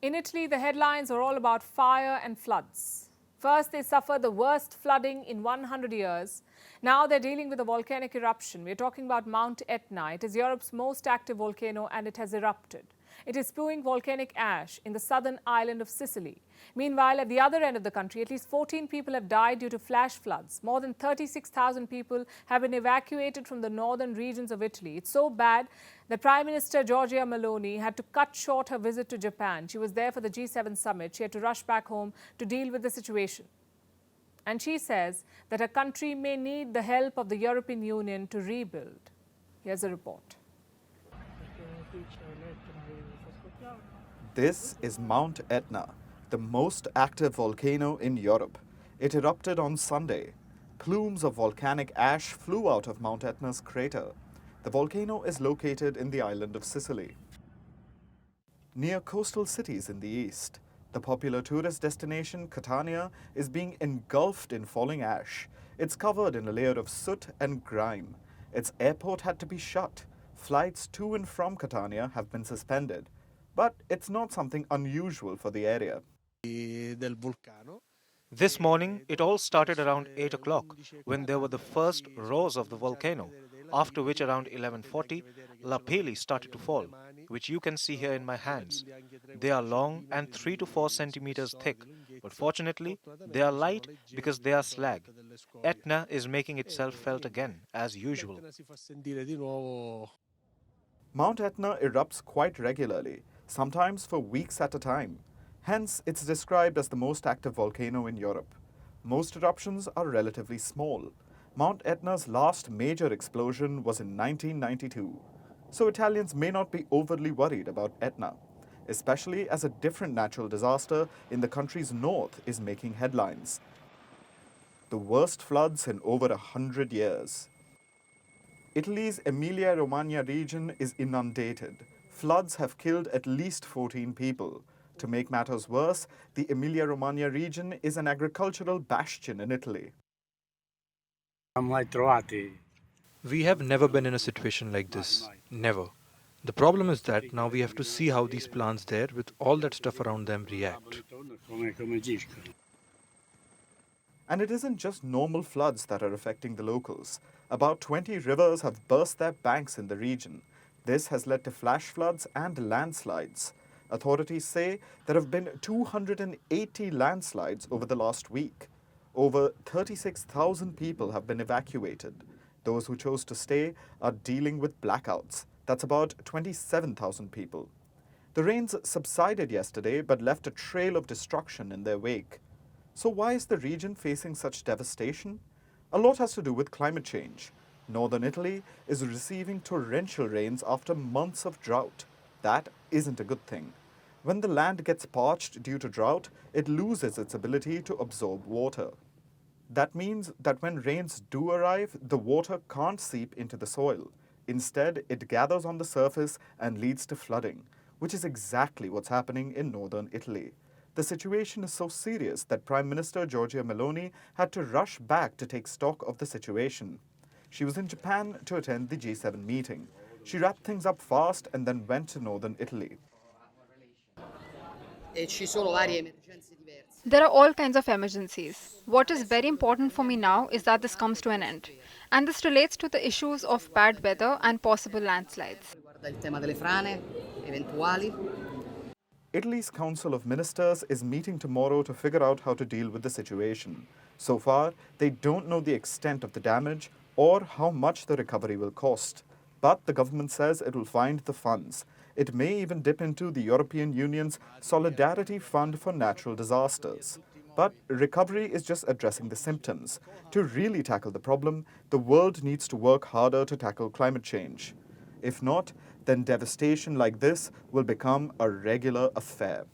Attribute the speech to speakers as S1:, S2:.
S1: In Italy, the headlines are all about fire and floods. First, they suffered the worst flooding in 100 years. Now they're dealing with a volcanic eruption. We're talking about Mount Etna. It is Europe's most active volcano and it has erupted. It is spewing volcanic ash in the southern island of Sicily. Meanwhile, at the other end of the country, at least 14 people have died due to flash floods. More than 36,000 people have been evacuated from the northern regions of Italy. It's so bad that Prime Minister Giorgia Meloni had to cut short her visit to Japan. She was there for the G7 summit. She had to rush back home to deal with the situation. And she says that her country may need the help of the European Union to rebuild. Here's a report.
S2: This is Mount Etna, the most active volcano in Europe. It erupted on Sunday. Plumes of volcanic ash flew out of Mount Etna's crater. The volcano is located in the island of Sicily, near coastal cities in the east. The popular tourist destination, Catania, is being engulfed in falling ash. It's covered in a layer of soot and grime. Its airport had to be shut. Flights to and from Catania have been suspended. But it's not something unusual for the area.
S3: This morning, it all started around 8 o'clock when there were the first roars of the volcano, after which around 11:40, lapilli started to fall, which you can see here in my hands. They are long and 3 to 4 centimeters thick, but fortunately, they are light because they are slag. Etna is making itself felt again, as usual.
S2: Mount Etna erupts quite regularly, sometimes for weeks at a time. Hence, it's described as the most active volcano in Europe. Most eruptions are relatively small. Mount Etna's last major explosion was in 1992. So Italians may not be overly worried about Etna, especially as a different natural disaster in the country's north is making headlines. The worst floods in over 100 years. Italy's Emilia-Romagna region is inundated. Floods have killed at least 14 people. To make matters worse, the Emilia-Romagna region is an agricultural bastion in Italy.
S4: We have never been in a situation like this. Never. The problem is that now we have to see how these plants there, with all that stuff around them, react.
S2: And it isn't just normal floods that are affecting the locals. About 20 rivers have burst their banks in the region. This has led to flash floods and landslides. Authorities say there have been 280 landslides over the last week. Over 36,000 people have been evacuated. Those who chose to stay are dealing with blackouts. That's about 27,000 people. The rains subsided yesterday but left a trail of destruction in their wake. So why is the region facing such devastation? A lot has to do with climate change. Northern Italy is receiving torrential rains after months of drought. That isn't a good thing. When the land gets parched due to drought, it loses its ability to absorb water. That means that when rains do arrive, the water can't seep into the soil. Instead, it gathers on the surface and leads to flooding, which is exactly what's happening in northern Italy. The situation is so serious that Prime Minister Giorgia Meloni had to rush back to take stock of the situation. She was in Japan to attend the G7 meeting. She wrapped things up fast and then went to northern Italy.
S5: There are all kinds of emergencies. What is very important for me now is that this comes to an end. And this relates to the issues of bad weather and possible landslides.
S2: Italy's Council of Ministers is meeting tomorrow to figure out how to deal with the situation. So far, they don't know the extent of the damage or how much the recovery will cost. But the government says it will find the funds. It may even dip into the European Union's Solidarity Fund for Natural Disasters. But recovery is just addressing the symptoms. To really tackle the problem, the world needs to work harder to tackle climate change. If not, then devastation like this will become a regular affair.